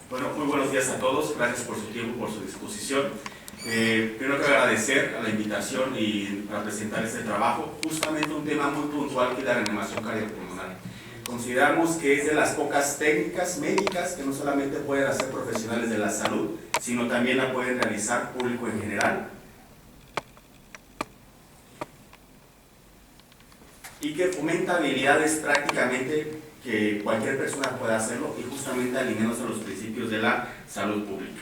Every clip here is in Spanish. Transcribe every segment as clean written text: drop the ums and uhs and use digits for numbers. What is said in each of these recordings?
Bueno, muy buenos días a todos, gracias por su tiempo, por su disposición. Primero quiero agradecer a la invitación y para presentar este trabajo, justamente un tema muy puntual que es la reanimación cardiopulmonar. Consideramos que es de las pocas técnicas médicas que no solamente pueden hacer profesionales de la salud, sino también la pueden realizar público en general. Y que fomenta habilidades prácticamente que cualquier persona pueda hacerlo y justamente alineándose a los principios de la salud pública.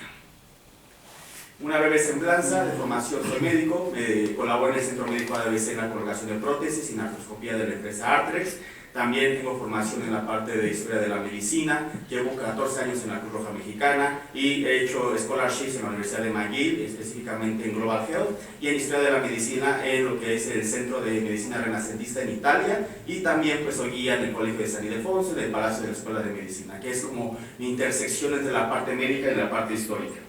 Una breve semblanza de formación: soy médico, colaboro en el Centro Médico ABC en la colocación de prótesis y en artroscopía de la empresa Artrex. También tengo formación en la parte de historia de la medicina, llevo 14 años en la Cruz Roja Mexicana y he hecho scholarships en la Universidad de McGill, específicamente en Global Health, y en historia de la medicina en lo que es el Centro de Medicina Renacentista en Italia, y también pues soy guía en el Colegio de San Ildefonso, en el Palacio de la Escuela de Medicina, que es como mi intersección entre la parte médica y la parte histórica.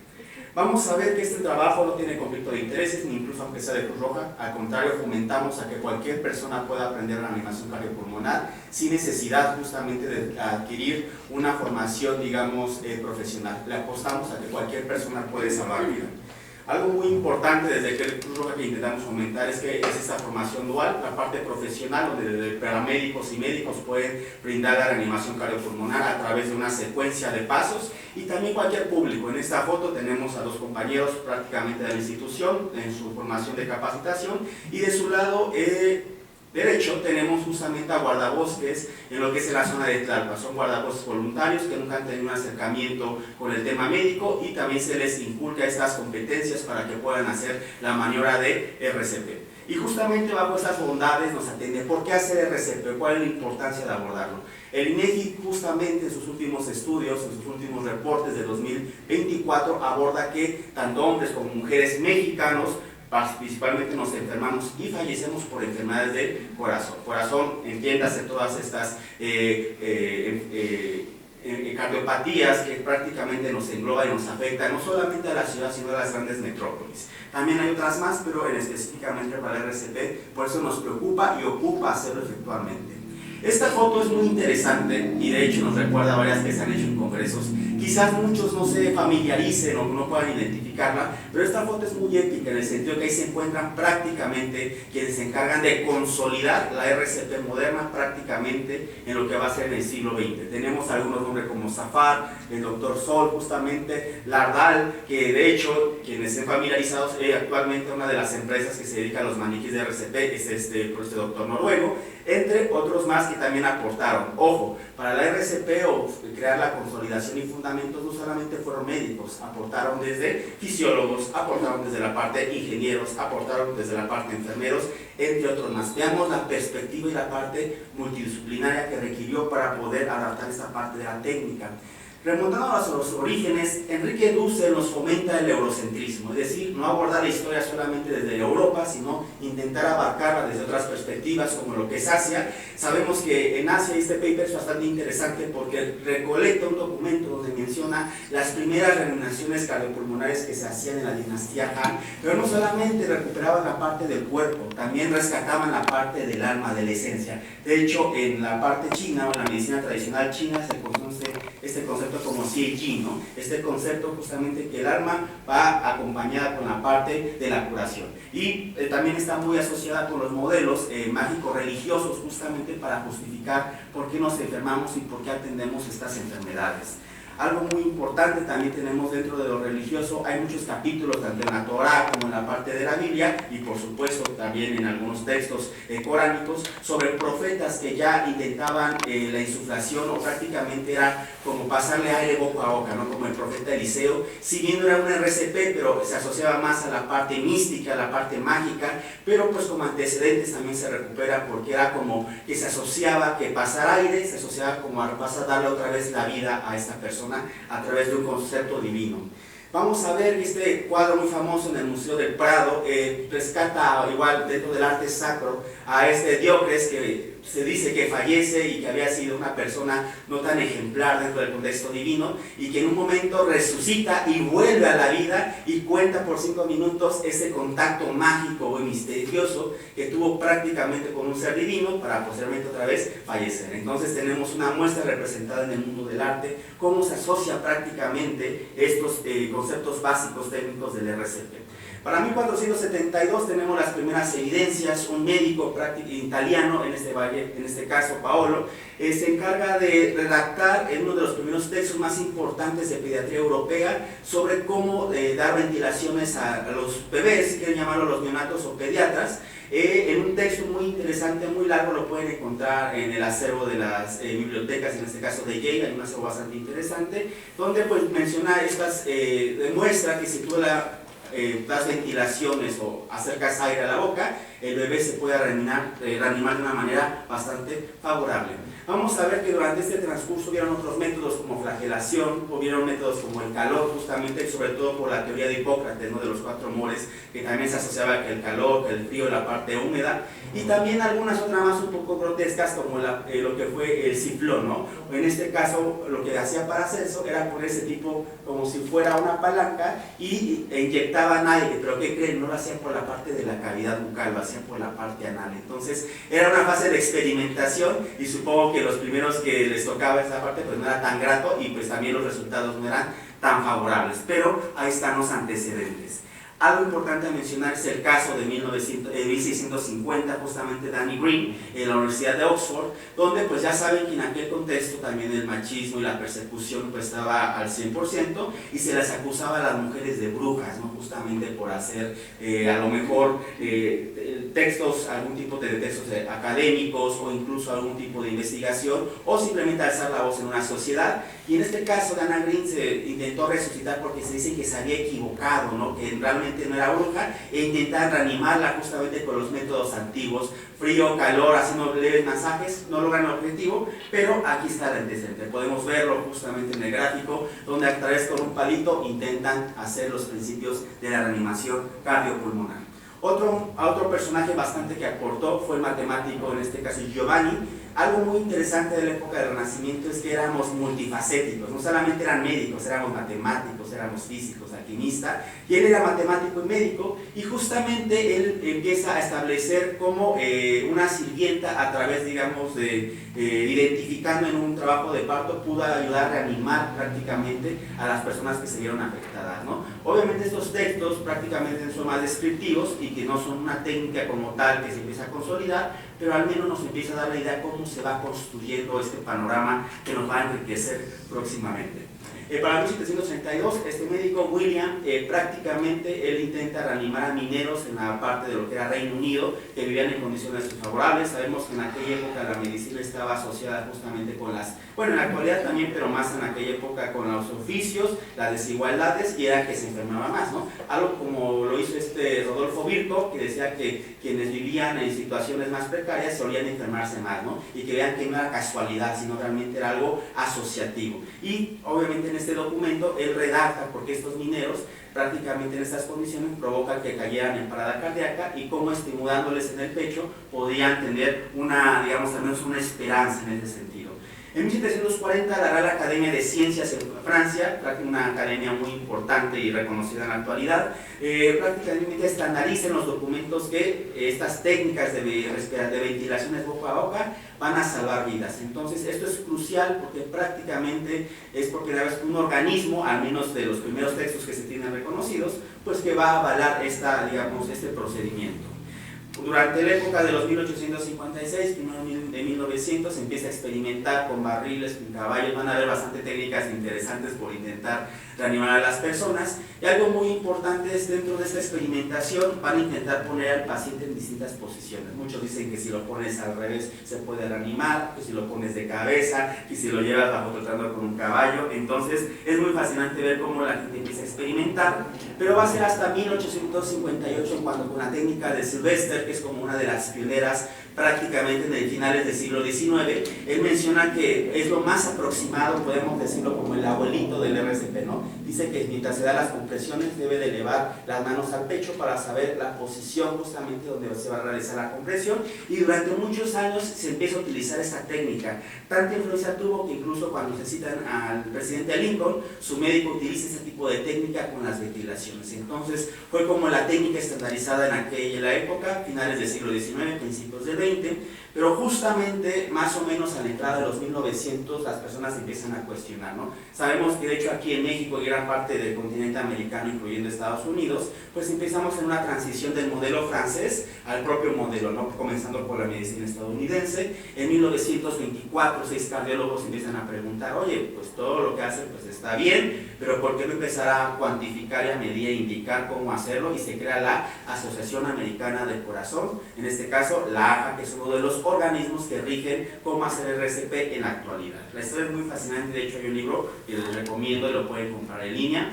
Vamos a ver que este trabajo no tiene conflicto de intereses, ni incluso aunque sea de Cruz Roja. Al contrario, fomentamos a que cualquier persona pueda aprender la reanimación cardiopulmonar sin necesidad justamente de adquirir una formación, digamos, profesional. Le apostamos a que cualquier persona puede salvar vida. Algo muy importante desde que el Cruz Roja que intentamos fomentar es que es esta formación dual, la parte profesional donde paramédicos y médicos pueden brindar la reanimación cardiopulmonar a través de una secuencia de pasos, y también cualquier público. En esta foto tenemos a dos compañeros prácticamente de la institución en su formación de capacitación, y de su lado derecho tenemos justamente a guardabosques en lo que es en la zona de Tlalpan. Son guardabosques voluntarios que nunca han tenido un acercamiento con el tema médico, y también se les inculca estas competencias para que puedan hacer la maniobra de RCP. Y justamente bajo estas bondades nos atiende por qué hacer RCP, cuál es la importancia de abordarlo. El INEGI justamente en sus últimos estudios, en sus últimos reportes de 2024, aborda que tanto hombres como mujeres mexicanos principalmente nos enfermamos y fallecemos por enfermedades del corazón. Corazón, entiéndase todas estas cardiopatías que prácticamente nos engloba y nos afecta no solamente a la ciudad, sino a las grandes metrópolis. También hay otras más, pero específicamente para el RCP, por eso nos preocupa y ocupa hacerlo efectivamente. Esta foto es muy interesante y de hecho nos recuerda a varias que se han hecho en congresos. Quizás muchos no se familiaricen o no puedan identificarla, pero esta foto es muy épica en el sentido que ahí se encuentran prácticamente quienes se encargan de consolidar la RCP moderna prácticamente en lo que va a ser en el siglo XX. Tenemos algunos nombres como Zafar, el Dr. Sol, justamente Lardal, que de hecho, quienes estén familiarizados, actualmente una de las empresas que se dedica a los maniquíes de RCP es este doctor noruego, entre otros más que también aportaron. Ojo, para la RCP o crear la consolidación y fundamentos no solamente fueron médicos, aportaron desde fisiólogos, aportaron desde la parte ingenieros, aportaron desde la parte enfermeros, entre otros más. Veamos la perspectiva y la parte multidisciplinaria que requirió para poder adaptar esta parte de la técnica. Remontando a los orígenes, Enrique Dussel nos fomenta el eurocentrismo, es decir, no abordar la historia solamente desde Europa, sino intentar abarcarla desde otras perspectivas, como lo que es Asia. Sabemos que en Asia este paper es bastante interesante porque recolecta un documento donde menciona las primeras reanimaciones cardiopulmonares que se hacían en la dinastía Han, pero no solamente recuperaban la parte del cuerpo, también rescataban la parte del alma, de la esencia. De hecho, en la parte china o en la medicina tradicional china se conoce este concepto como CIG, ¿no? Este concepto justamente que el alma va acompañada con la parte de la curación. Y también está muy asociada con los modelos mágicos religiosos, justamente para justificar por qué nos enfermamos y por qué atendemos estas enfermedades. Algo muy importante también tenemos dentro de lo religioso, hay muchos capítulos tanto en la Torá como en la parte de la Biblia y por supuesto también en algunos textos coránicos sobre profetas que ya intentaban la insuflación o prácticamente era como pasarle aire boca a boca, ¿no? Como el profeta Eliseo, si bien no era un RCP, pero se asociaba más a la parte mística, a la parte mágica, pero pues como antecedentes también se recupera porque era como que se asociaba que pasar aire, se asociaba como vas a darle otra vez la vida a esta persona a través de un concepto divino. Vamos a ver este cuadro muy famoso en el Museo del Prado, rescata igual dentro del arte sacro a este Diócrates que se dice que fallece y que había sido una persona no tan ejemplar dentro del contexto divino, y que en un momento resucita y vuelve a la vida y cuenta por 5 minutos ese contacto mágico y misterioso que tuvo prácticamente con un ser divino para posteriormente otra vez fallecer. Entonces tenemos una muestra representada en el mundo del arte, cómo se asocia prácticamente estos conceptos básicos técnicos del RCP. Para 1472 tenemos las primeras evidencias. Un médico italiano, en este caso Paolo, se encarga de redactar en uno de los primeros textos más importantes de pediatría europea sobre cómo dar ventilaciones a los bebés, si quieren llamarlo los neonatos o pediatras, en un texto muy interesante, muy largo, lo pueden encontrar en el acervo de las bibliotecas, en este caso de Yale, hay un acervo bastante interesante, donde pues menciona demuestra que si tú das ventilaciones o acercas aire a la boca, el bebé se puede reanimar de una manera bastante favorable. Vamos a ver que durante este transcurso hubieron otros métodos como flagelación, hubieron métodos como el calor, justamente, sobre todo por la teoría de Hipócrates, ¿no?, de los 4 humores, que también se asociaba que el calor, que el frío, la parte húmeda, y también algunas otras más un poco grotescas, como lo que fue el ciflón, ¿no? En este caso, lo que hacía Paracelso era poner ese tipo como si fuera una palanca y inyectaban aire, pero ¿qué creen? No lo hacían por la parte de la cavidad bucal, lo hacían por la parte anal. Entonces, era una fase de experimentación y supongo que los primeros que les tocaba esa parte pues no era tan grato y pues también los resultados no eran tan favorables, pero ahí están los antecedentes. Algo importante a mencionar es el caso de 1650, justamente Danny Green, en la Universidad de Oxford, donde pues ya saben que en aquel contexto también el machismo y la persecución pues estaba al 100% y se les acusaba a las mujeres de brujas, ¿no?, justamente por hacer a lo mejor textos, algún tipo de textos académicos o incluso algún tipo de investigación o simplemente alzar la voz en una sociedad. Y en este caso Danny Green se intentó resucitar porque se dice que se había equivocado, ¿no?, que realmente no era bruja, e intentar reanimarla justamente con los métodos antiguos, frío, calor, haciendo leves masajes. No logran el objetivo, pero aquí está el antecedente, podemos verlo justamente en el gráfico, donde a través con un palito intentan hacer los principios de la reanimación cardiopulmonar. Otro personaje bastante que aportó fue el matemático, en este caso Giovanni. Algo muy interesante de la época del Renacimiento es que éramos multifacéticos, no solamente eran médicos, éramos matemáticos, éramos físicos, alquimistas, y él era matemático y médico, y justamente él empieza a establecer como una sirvienta a través, digamos, de identificando en un trabajo de parto, pudo ayudar a reanimar prácticamente a las personas que se vieron afectadas, ¿no? Obviamente estos textos prácticamente son más descriptivos y que no son una técnica como tal que se empieza a consolidar, pero al menos nos empieza a dar la idea de cómo se va construyendo este panorama que nos va a enriquecer próximamente. Para 1732, este médico William, prácticamente él intenta reanimar a mineros en la parte de lo que era Reino Unido, que vivían en condiciones desfavorables. Sabemos que en aquella época la medicina estaba asociada justamente con en la actualidad también, pero más en aquella época con los oficios, las desigualdades, y era que se enfermaba más, ¿no? Algo como lo hizo Rodolfo Virchow, que decía que quienes vivían en situaciones más precarias solían enfermarse más, ¿no? Y que vean que no era casualidad, sino realmente era algo asociativo. Y obviamente en este documento él redacta porque estos mineros prácticamente en estas condiciones provocan que cayeran en parada cardíaca y cómo estimulándoles en el pecho podían tener digamos, al menos una esperanza en ese sentido. En 1740 la Real Academia de Ciencias en Francia, una academia muy importante y reconocida en la actualidad, prácticamente estandariza en los documentos que estas técnicas de ventilaciones boca a boca van a salvar vidas. Entonces esto es crucial porque prácticamente es por primera vez un organismo, al menos de los primeros textos que se tienen reconocidos, pues que va a avalar este procedimiento. Durante la época de los 1856, primero de 1900, se empieza a experimentar con barriles, con caballos. Van a haber bastante técnicas interesantes por intentar reanimar a las personas. Y algo muy importante es, dentro de esta experimentación, van a intentar poner al paciente en distintas posiciones. Muchos dicen que si lo pones al revés se puede reanimar, que si lo pones de cabeza, que si lo llevas bajo trotando con un caballo. Entonces es muy fascinante ver cómo la gente empieza a experimentar, pero va a ser hasta 1858 cuando con la técnica de Sylvester, que es como una de las pioneras prácticamente en el finales del siglo XIX, él menciona que es lo más aproximado, podemos decirlo como el abuelito del RCP, ¿no? Dice que mientras se dan las compresiones debe de elevar las manos al pecho para saber la posición justamente donde se va a realizar la compresión, y durante muchos años se empieza a utilizar esta técnica. Tanta influencia tuvo que incluso cuando se citan al presidente Lincoln, su médico utiliza este tipo de técnica con las ventilaciones. Entonces fue como la técnica estandarizada en aquella época, finales del siglo XIX, principios del XX, pero justamente más o menos a la entrada de los 1900 las personas empiezan a cuestionar, ¿no? Sabemos que de hecho aquí en México y gran parte del continente americano, incluyendo Estados Unidos, pues empezamos en una transición del modelo francés al propio modelo, ¿no? Comenzando por la medicina estadounidense. En 1924, 6 cardiólogos empiezan a preguntar, oye, pues todo lo que hacen pues está bien, pero ¿por qué no empezar a cuantificar y a medir e indicar cómo hacerlo? Y se crea la Asociación Americana del Corazón, en este caso la AHA, que es uno de los organismos que rigen cómo hacer el RCP en la actualidad. La historia es muy fascinante, de hecho hay un libro que les recomiendo y lo pueden comprar en línea.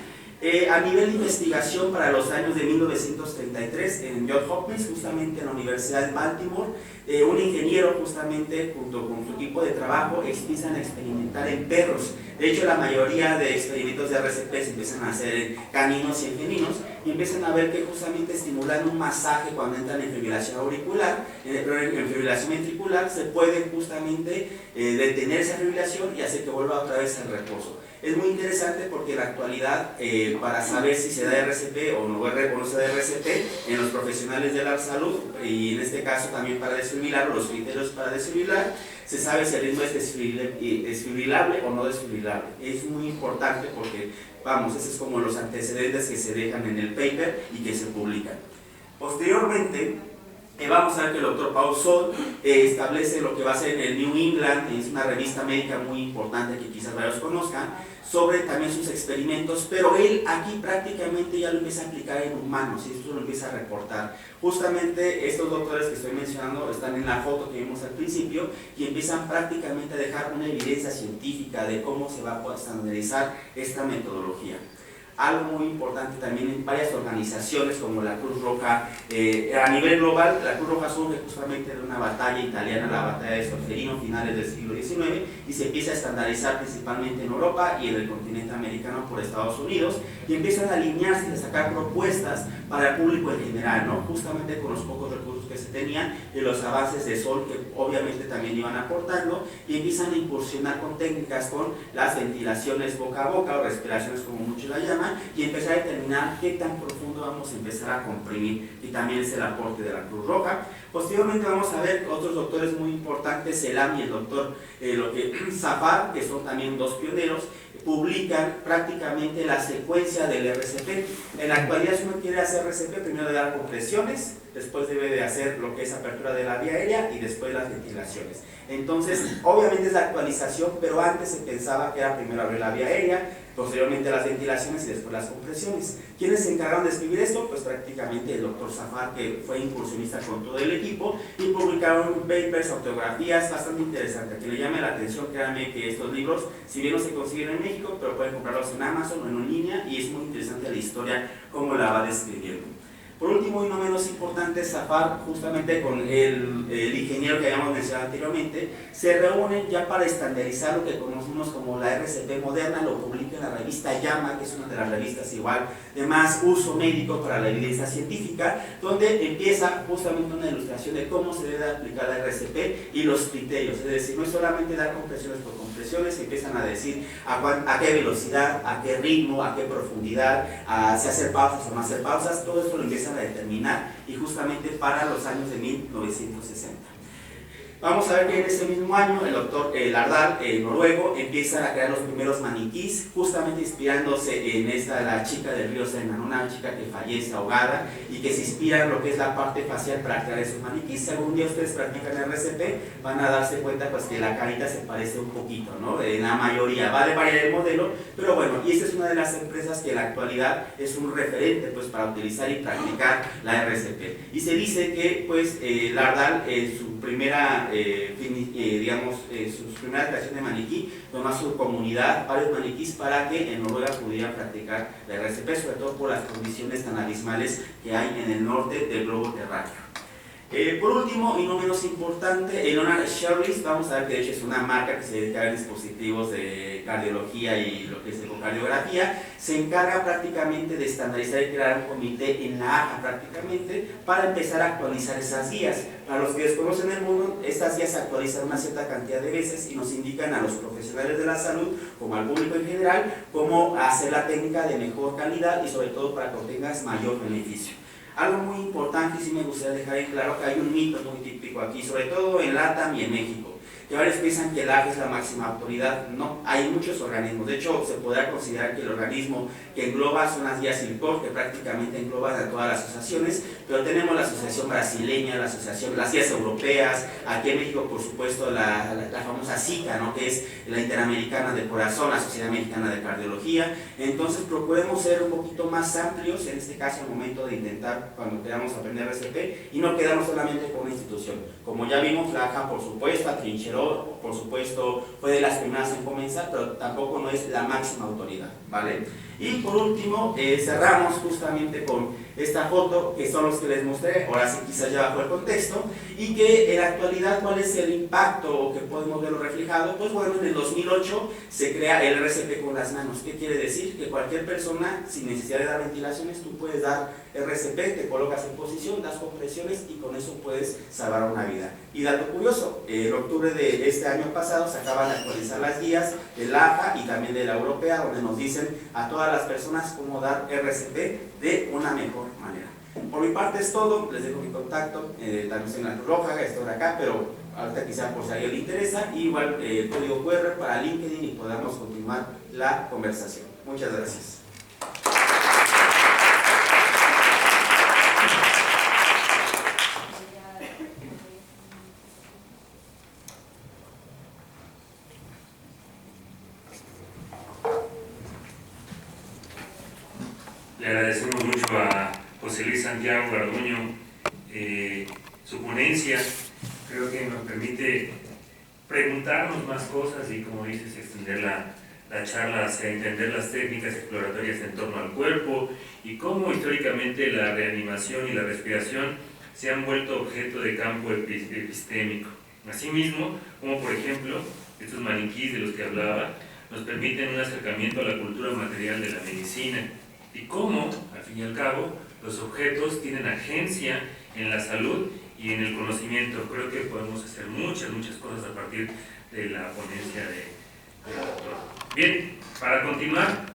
A nivel de investigación, para los años de 1933 en Johns Hopkins, justamente en la Universidad de Baltimore, un ingeniero justamente junto con su equipo de trabajo empiezan a experimentar en perros. De hecho, la mayoría de experimentos de RCP se empiezan a hacer en caninos y en felinos, y empiezan a ver que justamente estimulando un masaje cuando entran en fibrilación auricular, en fibrilación ventricular, se puede justamente detener esa fibrilación y hacer que vuelva otra vez al reposo. Es muy interesante porque en la actualidad, para saber si se da RCP o no se da RCP en los profesionales de la salud, y en este caso también para desfibrilar, los criterios para desfibrilar, se sabe si el ritmo es desfibrilable o no desfibrilable. Es muy importante porque, vamos, esos es como los antecedentes que se dejan en el paper y que se publican. Posteriormente, vamos a ver que el doctor Paul Sold establece lo que va a ser en el New England, es una revista médica muy importante que quizás varios conozcan, sobre también sus experimentos, pero él aquí prácticamente ya lo empieza a aplicar en humanos y esto lo empieza a reportar. Justamente estos doctores que estoy mencionando están en la foto que vimos al principio y empiezan prácticamente a dejar una evidencia científica de cómo se va a estandarizar esta metodología. Algo muy importante también en varias organizaciones como la Cruz Roja, a nivel global, la Cruz Roja surge justamente de una batalla italiana, la batalla de Solferino, finales del siglo XIX, y se empieza a estandarizar principalmente en Europa y en el continente americano por Estados Unidos, y empiezan a alinearse y a sacar propuestas para el público en general, ¿no? Justamente con los pocos recursos que se tenían y los avances de Sol que obviamente también iban aportando, y empiezan a incursionar con técnicas con las ventilaciones boca a boca o respiraciones como muchos la llaman, y empezar a determinar qué tan profundo vamos a empezar a comprimir, y también es el aporte de la Cruz Roja. Posteriormente vamos a ver otros doctores muy importantes, Elam y el doctor Zafar, que son también dos pioneros, publican prácticamente la secuencia del RCP. En la actualidad, si uno quiere hacer RCP, primero debe dar compresiones, después debe de hacer lo que es apertura de la vía aérea y después las ventilaciones. Entonces, obviamente es la actualización, pero antes se pensaba que era primero abrir la vía aérea, posteriormente las ventilaciones y después las compresiones. ¿Quiénes se encargaron de escribir esto? Pues prácticamente el doctor Zafar, que fue incursionista con todo el equipo, y publicaron papers, autografías bastante interesantes. Que le llame la atención, créanme que estos libros, si bien no se consiguen en México, pero pueden comprarlos en Amazon o en línea, y es muy interesante la historia, cómo la va describiendo. Por último y no menos importante, Zafar, justamente con el ingeniero que habíamos mencionado anteriormente, se reúnen ya para estandarizar lo que conocemos como la RCP moderna. Lo publica en la revista JAMA, que es una de las revistas igual de más uso médico para la evidencia científica, donde empieza justamente una ilustración de cómo se debe aplicar la RCP y los criterios. Es decir, no es solamente dar compresiones por compresiones, empiezan a decir a qué velocidad, a qué ritmo, a qué profundidad, si hacer pausas o no hacer pausas. Todo esto lo empiezan a determinar, y justamente para los años de 1960. Vamos a ver que en ese mismo año el doctor Lardal, noruego, empieza a crear los primeros maniquís, justamente inspirándose en la chica del río Sena, una chica que fallece ahogada y que se inspira en lo que es la parte facial para crear esos maniquís. Si algún día ustedes practican RCP, van a darse cuenta pues que la carita se parece un poquito, ¿no? En la mayoría, va a variar el modelo, pero bueno, y esta es una de las empresas que en la actualidad es un referente pues para utilizar y practicar la RCP. Y se dice que pues Lardal su primera sus primeras creaciones de maniquí, tomó a su comunidad varios maniquís para que en Noruega pudieran practicar la RCP, sobre todo por las condiciones tan abismales que hay en el norte del globo terráqueo. Por último, y no menos importante, Ilona Sherlis, vamos a ver que de hecho es una marca que se dedica a dispositivos de cardiología y lo que es ecocardiografía, se encarga prácticamente de estandarizar y crear un comité en la AJA prácticamente para empezar a actualizar esas guías. Para los que desconocen el mundo, estas guías se actualizan una cierta cantidad de veces y nos indican a los profesionales de la salud, como al público en general, cómo hacer la técnica de mejor calidad y sobre todo para que obtengas mayor beneficio. Algo muy importante y sí me gustaría dejar en claro que hay un mito muy típico aquí, sobre todo en LATAM y en México, que varios piensan que el AJA es la máxima autoridad. No, hay muchos organismos. De hecho, se podrá considerar que el organismo que engloba son las guías ILCOR, que prácticamente engloban a todas las asociaciones, pero tenemos la asociación brasileña, las guías europeas, aquí en México, por supuesto, la famosa SICA, ¿no?, que es la Interamericana del Corazón, la Sociedad Americana de Cardiología. Entonces, procuremos ser un poquito más amplios, en este caso, al momento de intentar, cuando queramos aprender RCP, y no quedarnos solamente con una institución. Como ya vimos, la AJA, por supuesto, atrincheró, por supuesto, fue de las primeras en comenzar, pero tampoco no es la máxima autoridad, ¿vale? Y por último, cerramos justamente con esta foto, que son los que les mostré, ahora sí quizás ya bajo el contexto, y que en la actualidad, ¿cuál es el impacto o que podemos verlo reflejado? Pues bueno, en el 2008 se crea el RCP con las manos. ¿Qué quiere decir? Que cualquier persona, sin necesidad de dar ventilaciones, tú puedes dar RCP, te colocas en posición, das compresiones y con eso puedes salvar una vida. Y dato curioso, en octubre de este año pasado se acaban de actualizar las guías de la AJA y también de la europea, donde nos dicen a todas las personas cómo dar RCP de una mejor manera. Por mi parte es todo, les dejo mi contacto, también estoy en la Cruz Roja, estoy acá, pero ahorita quizá por si a alguien le interesa, y igual el código QR para LinkedIn y podamos continuar la conversación. Muchas gracias. Le agradecemos mucho a José Luis Santiago Garduño su ponencia. Creo que nos permite preguntarnos más cosas y, como dices, extender la charla hacia entender las técnicas exploratorias en torno al cuerpo y cómo históricamente la reanimación y la respiración se han vuelto objeto de campo epistémico. Asimismo, como por ejemplo, estos maniquís de los que hablaba, nos permiten un acercamiento a la cultura material de la medicina y cómo, al fin y al cabo, los objetos tienen agencia en la salud y en el conocimiento. Creo que podemos hacer muchas cosas a partir de la ponencia del doctor. Bien, para continuar,